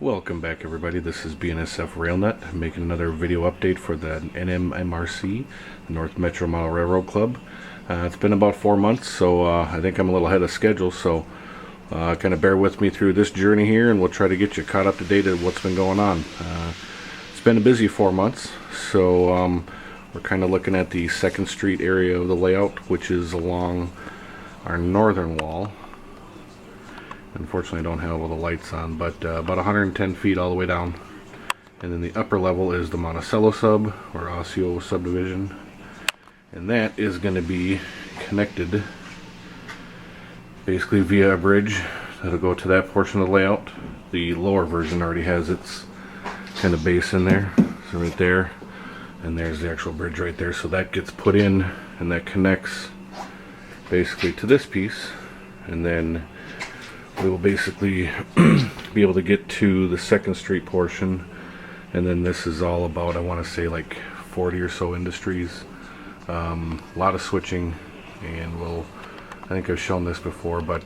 Welcome back everybody, this is BNSF RailNet. I'm making another video update for the NMMRC, the North Metro Model Railroad Club. It's been about 4 months, so I think I'm a little ahead of schedule, so kind of bear with me through this journey here and we'll try to get you caught up to date of what's been going on. It's been a busy 4 months, so we're kind of looking at the 2nd Street area of the layout, which is along our northern wall. Unfortunately I don't have all the lights on, but about 110 feet all the way down. And then the upper level is the Monticello sub, or Osseo subdivision. And that is going to be connected basically via a bridge that'll go to that portion of the layout. The lower version already has its kind of base in there. So right there, and there's the actual bridge right there. So that gets put in and that connects basically to this piece. And then we will basically be able to get to the 2nd Street portion, and then this is all about, I want to say, like 40 or so industries. A lot of switching, and I think I've shown this before, but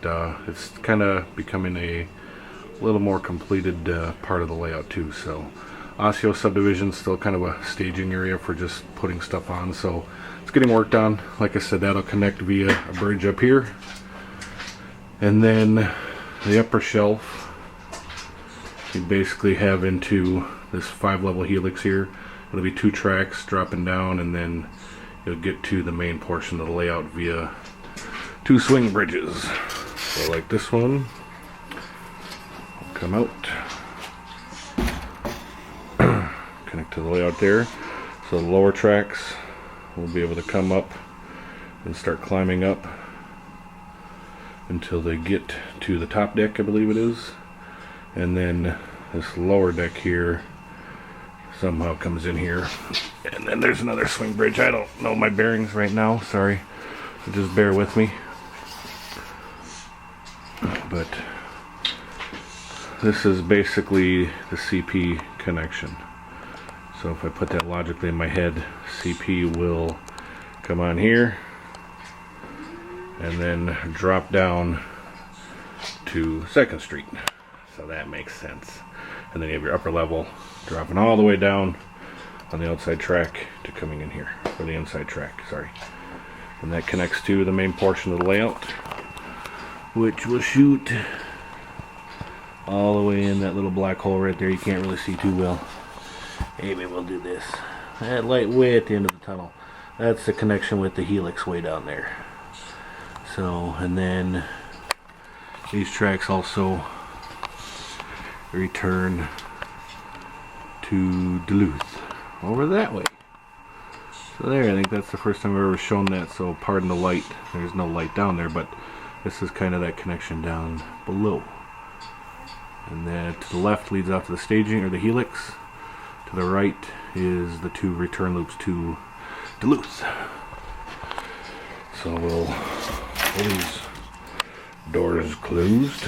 it's kind of becoming a little more completed part of the layout too. So Osseo subdivision is still kind of a staging area for just putting stuff on, so it's getting worked on. Like I said, that'll connect via a bridge up here, and then the upper shelf you basically have into this 5-level helix here. It'll be 2 tracks dropping down, and then you'll get to the main portion of the layout via 2 swing bridges. So like this one will come out, connect to the layout there. So the lower tracks will be able to come up and start climbing up until they get to the top deck, I believe it is. And then this lower deck here somehow comes in here. And then there's another swing bridge. I don't know my bearings right now, sorry. So just bear with me. But this is basically the CP connection. So if I put that logically in my head, CP will come on here and then drop down to 2nd Street. So that makes sense. And then you have your upper level dropping all the way down on the outside track to coming in here, or the inside track, sorry. And that connects to the main portion of the layout, which will shoot all the way in that little black hole right there. You can't really see too well. Maybe we'll do this. That light way at the end of the tunnel. That's the connection with the helix way down there. So, and then these tracks also return to Duluth over that way. So there, I think that's the first time I've ever shown that, so pardon the light. There's no light down there, but this is kind of that connection down below. And then to the left leads out to the staging, or the helix. To the right is the 2 return loops to Duluth. So we'll pull these doors closed.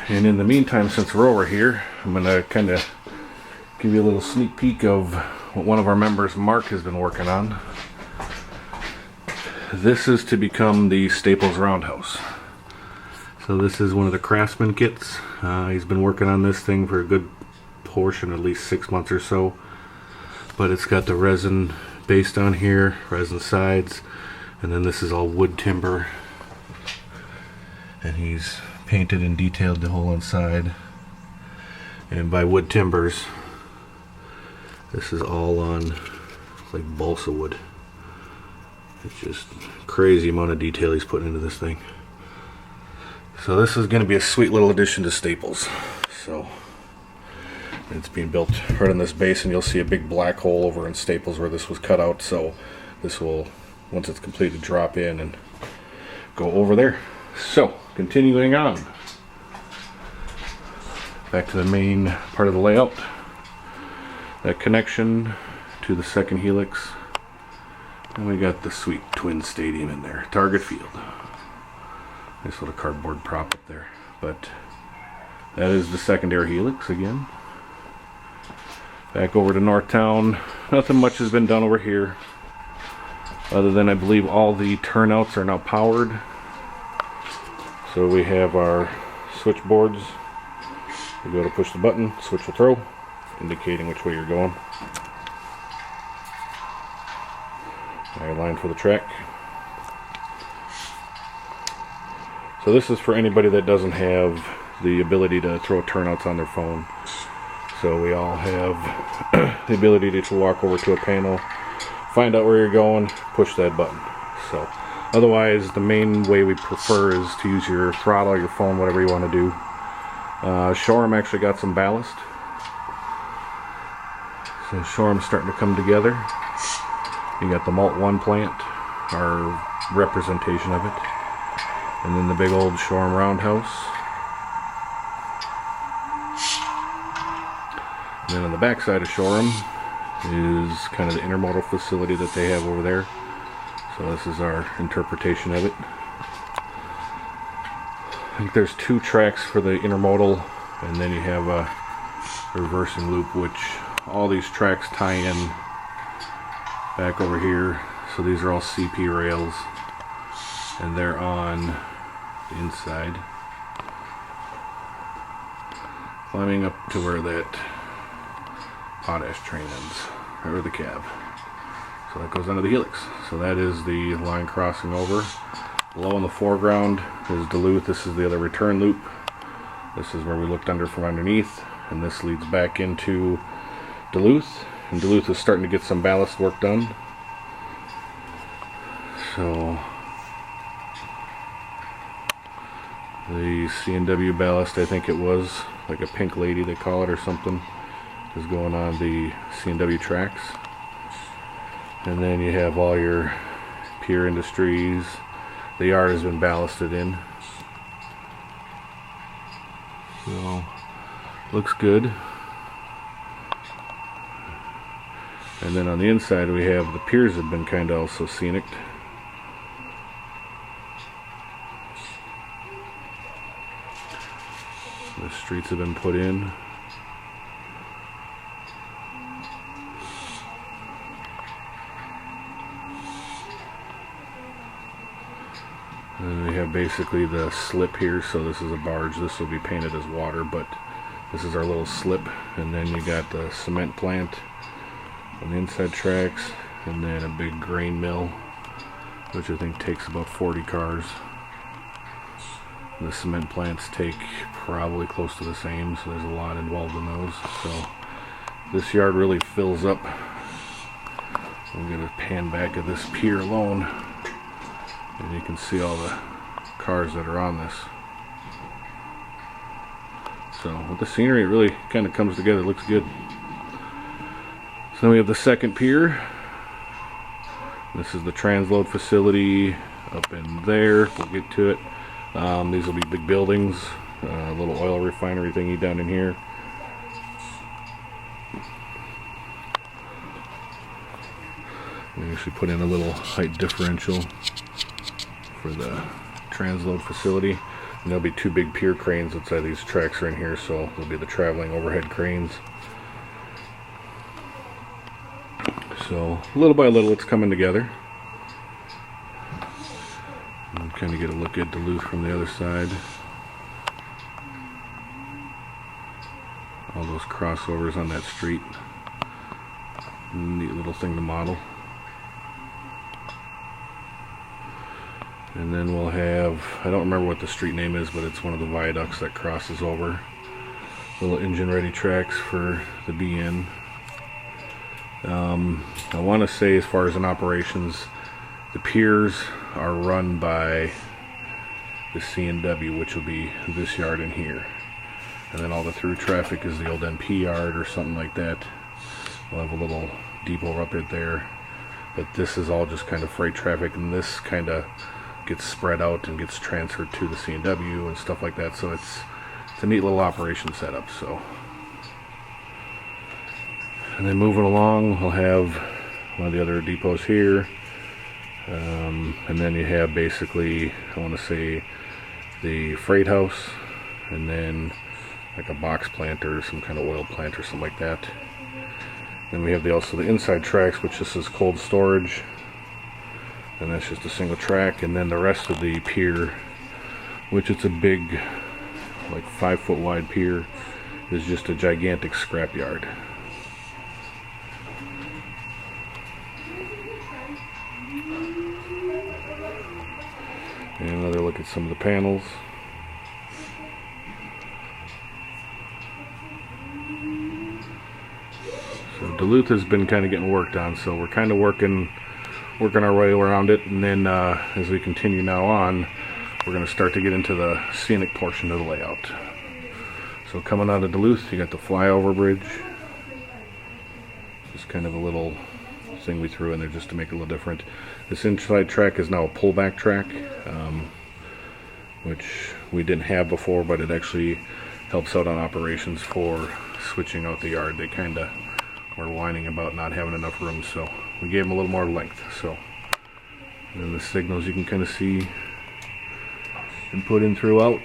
And in the meantime, since we're over here, I'm going to kind of give you a little sneak peek of what one of our members, Mark, has been working on. This is to become the Staples roundhouse. So this is one of the Craftsman kits. He's been working on this thing for a good portion, at least 6 months or so. But it's got the resin base down here, resin sides, and then this is all wood timber. And he's painted and detailed the whole inside. And by wood timbers, this is all on like balsa wood. It's just crazy amount of detail he's putting into this thing. So this is going to be a sweet little addition to Staples. So it's being built right on this base, and you'll see a big black hole over in Staples where this was cut out. So this will, once it's completed, drop in and go over there. So continuing on, back to the main part of the layout. That connection to the 2nd helix, and we got the sweet twin stadium in there, Target Field. Nice little cardboard prop up there, but that is the secondary helix again. Back over to Northtown, nothing much has been done over here. other than I believe all the turnouts are now powered. So we have our switchboards. You go to push the button, switch will throw, indicating which way you're going. Now you're lined for the track. So this is for anybody that doesn't have the ability to throw turnouts on their phone. So we all have the ability to walk over to a panel, find out where you're going, push that button. So otherwise, the main way we prefer is to use your throttle, your phone, whatever you want to do. Shoreham actually got some ballast. So Shoreham's starting to come together. You got the Malt 1 plant, our representation of it. And then the big old Shoreham roundhouse. And then on the back side of Shoreham is kind of the intermodal facility that they have over there. So this is our interpretation of it. I think there's 2 tracks for the intermodal, and then you have a reversing loop, which all these tracks tie in back over here. So these are all CP rails, and they're on the inside, climbing up to where that potash train ends, right where the cab. So that goes under the helix. So that is the line crossing over. Below in the foreground is Duluth. This is the other return loop. This is where we looked under from underneath, and this leads back into Duluth. And Duluth is starting to get some ballast work done. So the C&W ballast, I think it was like a Pink Lady they call it or something, is going on the C&W tracks. And then you have all your Pier Industries. The yard has been ballasted in. So looks good. And then on the inside we have the piers have been kind of also scenic. The streets have been put in. And we have basically the slip here, so this is a barge. This will be painted as water, but this is our little slip. And then you got the cement plant on the inside tracks, and then a big grain mill, which I think takes about 40 cars. And the cement plants take probably close to the same, so there's a lot involved in those. So this yard really fills up. I'm going to pan back at this pier alone, and you can see all the cars that are on this. So with the scenery, it really kind of comes together. It looks good. So then we have the second pier. This is the transload facility up in there. We'll get to it. These will be big buildings. A little oil refinery thingy down in here. We actually put in a little height differential for the transload facility. And there'll be 2 big pier cranes outside these tracks are in here, so there'll be the traveling overhead cranes. So little by little it's coming together. And kind of get a look at Duluth from the other side. All those crossovers on that street. Neat little thing to model. And then we'll have, I don't remember what the street name is, but it's one of the viaducts that crosses over. Little engine ready tracks for the BN. I want to say, as far as in operations, the piers are run by the C&W, which will be this yard in here. And then all the through traffic is the old MP yard or something like that. We'll have a little depot up there. But this is all just kind of freight traffic, and this kind of gets spread out and gets transferred to the C&W and stuff like that. So it's a neat little operation setup. So, and then moving along, we'll have one of the other depots here, and then you have basically, I want to say, the freight house, and then like a box plant or some kind of oil plant or something like that. Then we have also the inside tracks, which this is cold storage, and that's just a single track. And then the rest of the pier which it's a big, like 5-foot wide pier, is just a gigantic scrapyard. And another look at some of the panels. So Duluth has been kind of getting worked on, so we're kind of working our way around it, and then as we continue now on, we're going to start to get into the scenic portion of the layout. So coming out of Duluth, you got the flyover bridge. Just kind of a little thing we threw in there just to make it a little different. This inside track is now a pullback track, which we didn't have before, but it actually helps out on operations for switching out the yard. They kind of were whining about not having enough room, so we gave them a little more length. So, and then the signals you can kind of see and put in throughout.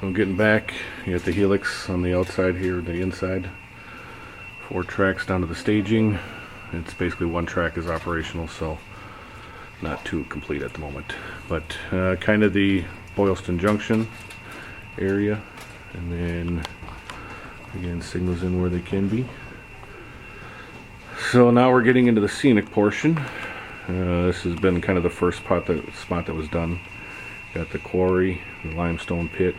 So getting back, you got the helix on the outside here, the inside. 4 tracks down to the staging. It's basically 1 track is operational, so not too complete at the moment. But kind of the Boylston Junction area, and then again signals in where they can be. So now we're getting into the scenic portion. This has been kind of the first spot that was done. Got the quarry, the limestone pit,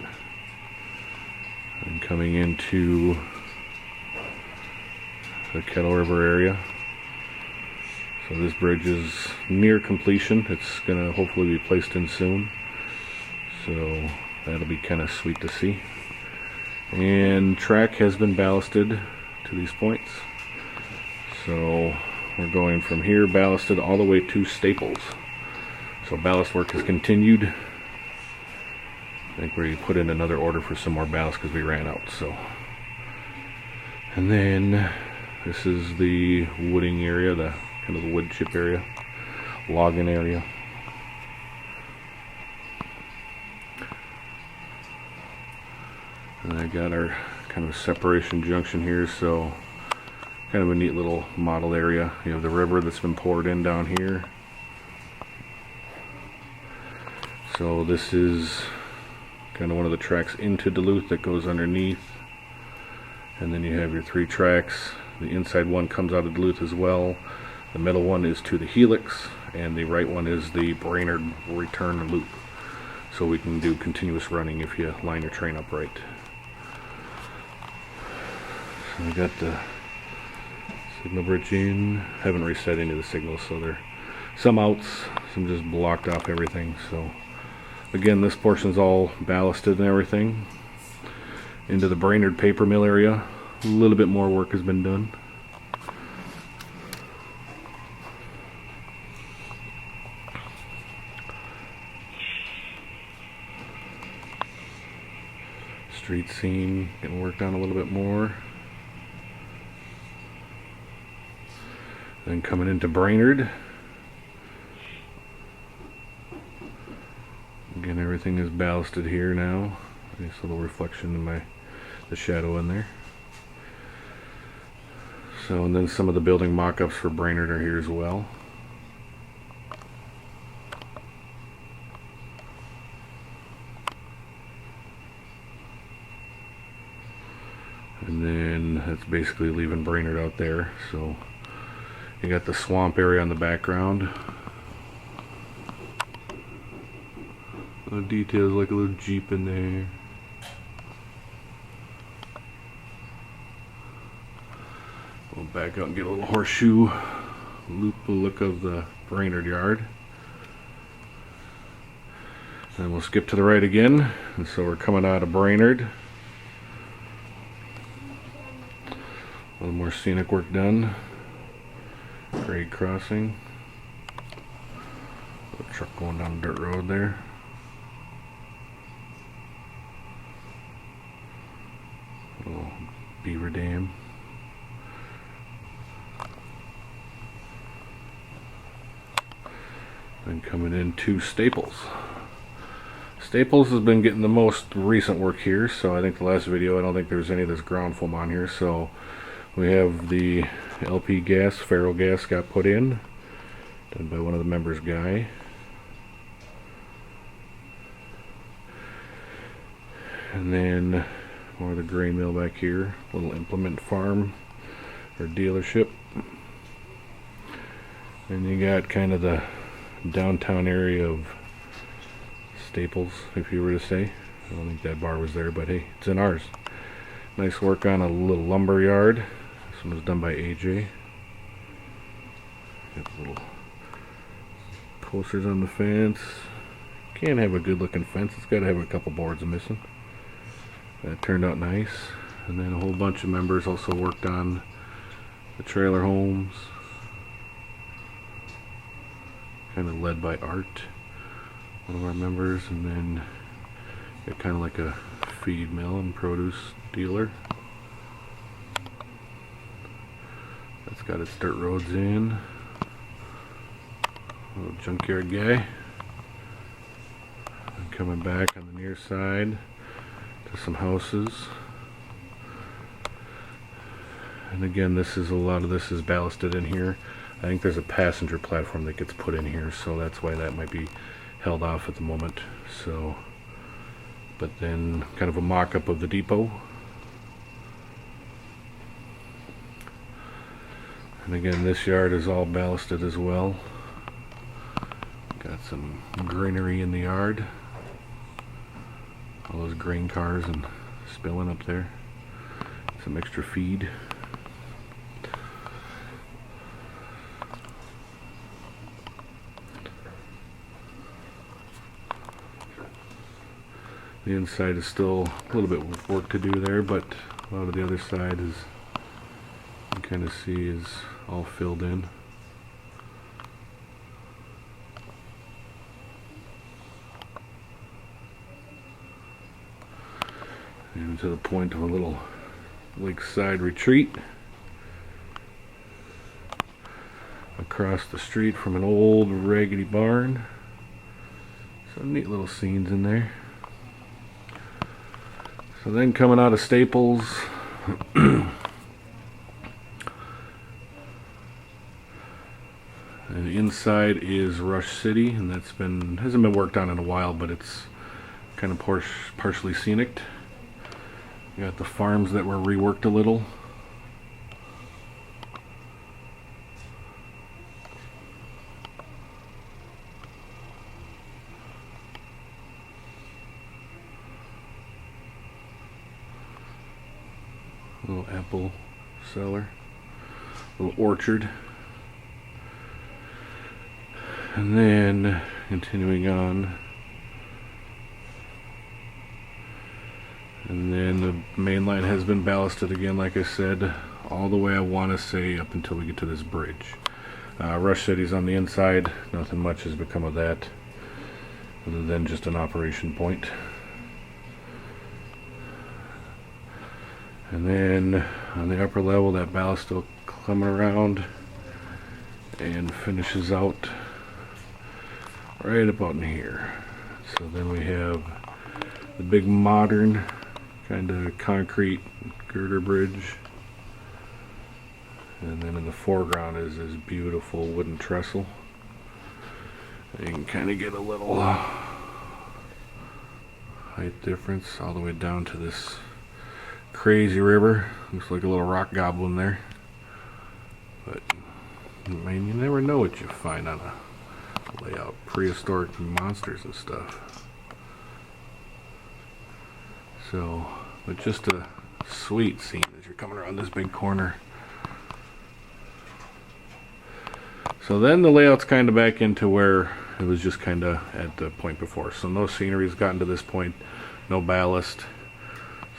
and coming into the Kettle River area. So this bridge is near completion. It's going to hopefully be placed in soon. So that'll be kind of sweet to see. And track has been ballasted to these points. So we're going from here ballasted all the way to Staples. So ballast work has continued. I think we put in another order for some more ballast because we ran out. So, and then this is the wooding area, the kind of the wood chip area, logging area. And I got our kind of separation junction here, so kind of a neat little model area. You have the river that's been poured in down here. So this is kind of one of the tracks into Duluth that goes underneath. And then you have your 3 tracks. The inside one comes out of Duluth as well. The middle one is to the helix, and the right one is the Brainerd return loop. So we can do continuous running if you line your train up right. So we got the signal bridge in. Haven't reset any of the signals, so there some outs, some just blocked off everything. So again, this portion's all ballasted and everything. Into the Brainerd paper mill area, a little bit more work has been done. Street scene getting worked on a little bit more. Then coming into Brainerd. Again, everything is ballasted here now. Nice little reflection in the shadow in there. So, and then some of the building mock-ups for Brainerd are here as well. And then that's basically leaving Brainerd out there. So you got the swamp area on the background. Little details like a little Jeep in there. We'll back out and get a little horseshoe look of the Brainerd yard. And we'll skip to the right again. And so we're coming out of Brainerd. A little more scenic work done. Grade crossing. A truck going down the dirt road there. Little beaver dam. Then coming into Staples. Staples has been getting the most recent work here, so I think the last video, I don't think there's any of this ground foam on here, so we have the LP gas, ferro gas got put in, done by one of the members' guy. And then more of the grain mill back here, little implement farm or dealership. And you got kind of the downtown area of Staples, if you were to say. I don't think that bar was there, but hey, it's in ours. Nice work on a little lumber yard. This one was done by AJ. Got little posters on the fence. Can't have a good looking fence, it's got to have a couple boards missing. That turned out nice. And then a whole bunch of members also worked on the trailer homes. Kind of led by Art, one of our members, and then got kind of like a feed mill and produce dealer. That's got its dirt roads in. Little junkyard guy. And coming back on the near side to some houses. And again, this is a lot of this is ballasted in here. I think there's a passenger platform that gets put in here, so that's why that might be held off at the moment. So, but then kind of a mock-up of the depot. And again, this yard is all ballasted as well. Got some greenery in the yard. All those grain cars and spilling up there. Some extra feed. The inside is still a little bit of work to do there, but a lot of the other side is, you can kind of see, is all filled in. And to the point of a little lakeside retreat across the street from an old raggedy barn. Some neat little scenes in there. So then coming out of Staples, and inside is Rush City, and that's hasn't been worked on in a while, but it's kind of partially scenic. You got the farms that were reworked a little. Little apple cellar, little orchard, and then continuing on, and then the main line has been ballasted again, like I said, all the way I want to say up until we get to this bridge. Rush City's on the inside. Nothing much has become of that other than just an operation point. And then on the upper level, that ballast still coming around and finishes out right about in here. So then we have the big modern kind of concrete girder bridge, and then in the foreground is this beautiful wooden trestle. And you can kind of get a little height difference all the way down to this crazy river. Looks like a little rock goblin there, but man, you never know what you find on a layout. Prehistoric monsters and stuff. So, but just a sweet scene as you're coming around this big corner. So then the layout's kind of back into where it was just kind of at the point before. So no scenery's gotten to this point, no ballast.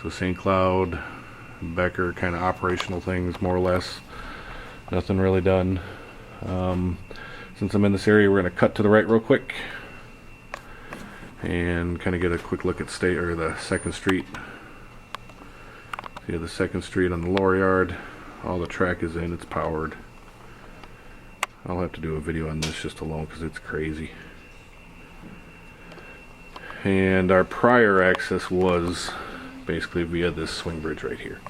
So St. Cloud, Becker, kind of operational things, more or less. Nothing really done. Since I'm in this area, we're going to cut to the right real quick and kind of get a quick look at the 2nd Street. See the 2nd Street on the lower yard. All the track is in, it's powered. I'll have to do a video on this just alone because it's crazy. And our prior access was basically via this swing bridge right here.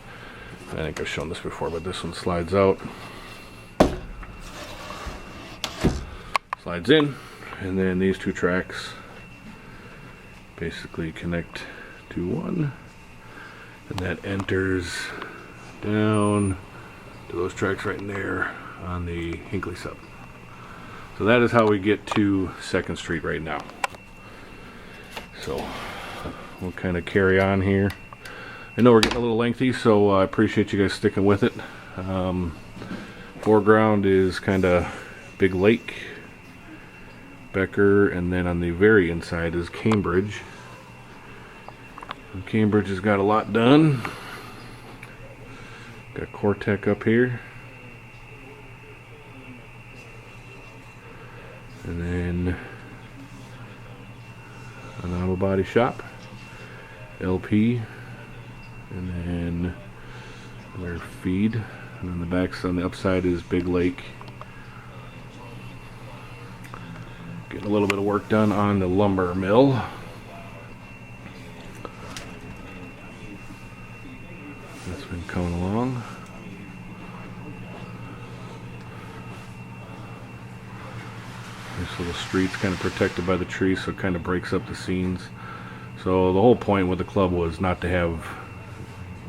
I think I've shown this before, but this one slides out, slides in, and then these two tracks basically connect 2-1, and that enters down to those tracks right in there on the Hinckley sub. So that is how we get to 2nd Street right now. So we'll kind of carry on here. I know we're getting a little lengthy, so I appreciate you guys sticking with it. Foreground is kind of Big Lake, Becker, and then on the very inside is Cambridge. And Cambridge has got a lot done. Got Cortec up here. And then an auto body shop, LP, and then their feed, and then the backs on the upside is Big Lake. Getting a little bit of work done on the lumber mill. That's been coming along. This little street's kind of protected by the trees, so it kind of breaks up the scenes. So the whole point with the club was not to have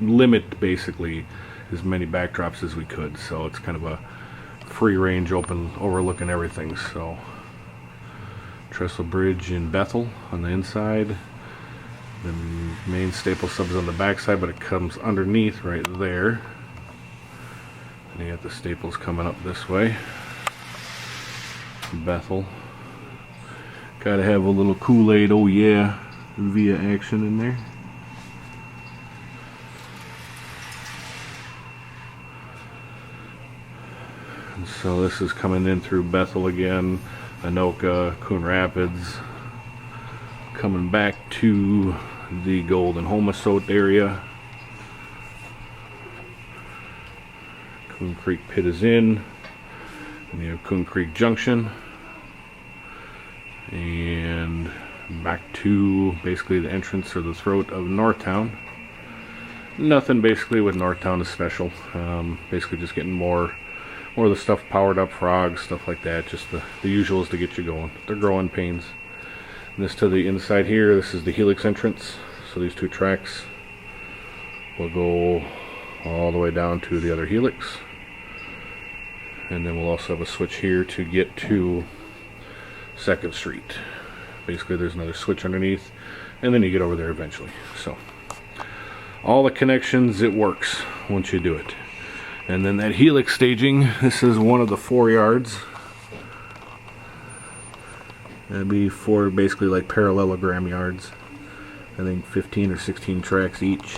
limit basically as many backdrops as we could. So it's kind of a free range, open, overlooking everything. So trestle bridge in Bethel on the inside. The main Staples subs on the back side, but it comes underneath right there. And you got the Staples coming up this way. Bethel. Gotta have a little Kool-Aid, oh yeah, via action in there. And so this is coming in through Bethel again, Anoka, Coon Rapids, coming back to the Golden Homasote area. Coon Creek Pit is in. And you have Coon Creek Junction, and back to basically the entrance or the throat of Northtown. Nothing basically with Northtown is special. Basically just getting more of the stuff powered up, frogs, stuff like that. Just the usuals to get you going. They're growing pains. And this to the inside here, this is the Helix entrance. So these 2 tracks will go all the way down to the other Helix. And then we'll also have a switch here to get to 2nd Street. Basically there's another switch underneath, and then you get over there eventually. So all the connections, it works once you do it. And then that Helix staging, this is one of the 4 yards. That'd be 4 basically like parallelogram yards. I think 15 or 16 tracks each,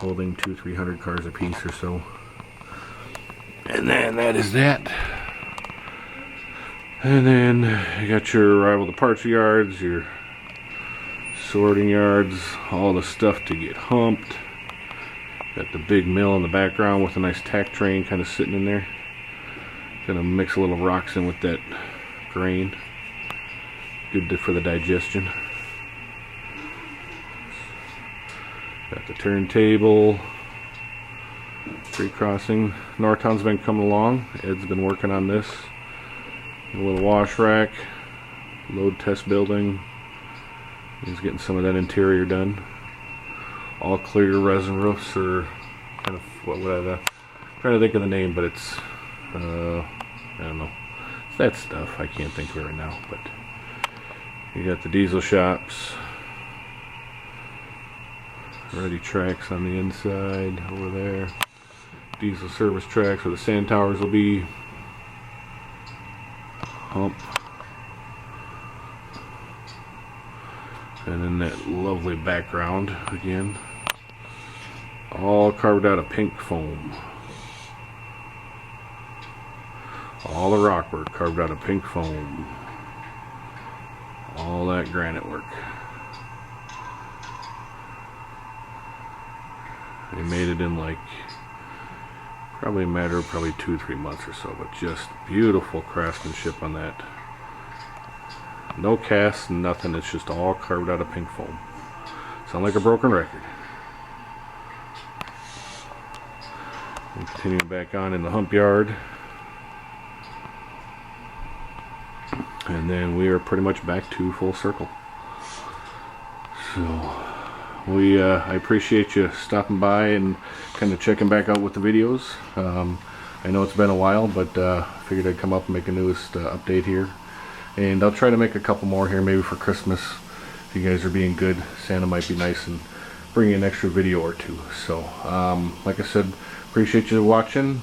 holding 200-300 cars a piece or so. And then that is that. And then you got your arrival departure yards, your sorting yards, all the stuff to get humped. Got the big mill in the background with a nice tack train kind of sitting in there. Gonna mix a little rocks in with that grain. Good for the digestion. Got the turntable. Street crossing. Northtown's been coming along. Ed's been working on this. A little wash rack. Load test building. He's getting some of that interior done. All clear resin roofs, or kind of what would I trying to think of the name, but it's I don't know. It's that stuff. I can't think of it right now. But you got the diesel shops. Ready tracks on the inside over there. Diesel service tracks where the sand towers will be. Hump. And then that lovely background again. All carved out of pink foam. All the rock work carved out of pink foam. All that granite work. They made it in like probably a matter of 2-3 months or so, but just beautiful craftsmanship on that. No casts, nothing. It's just all carved out of pink foam. Sound like a broken record. And continuing back on in the hump yard. And then we are pretty much back to full circle. So I appreciate you stopping by and kind of checking back out with the videos. I know it's been a while, but figured I'd come up and make a newest update here. And I'll try to make a couple more here, maybe for Christmas. If you guys are being good, Santa might be nice and bring you an extra video or two. So, like I said, appreciate you watching.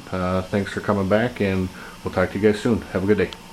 Thanks for coming back, and we'll talk to you guys soon. Have a good day.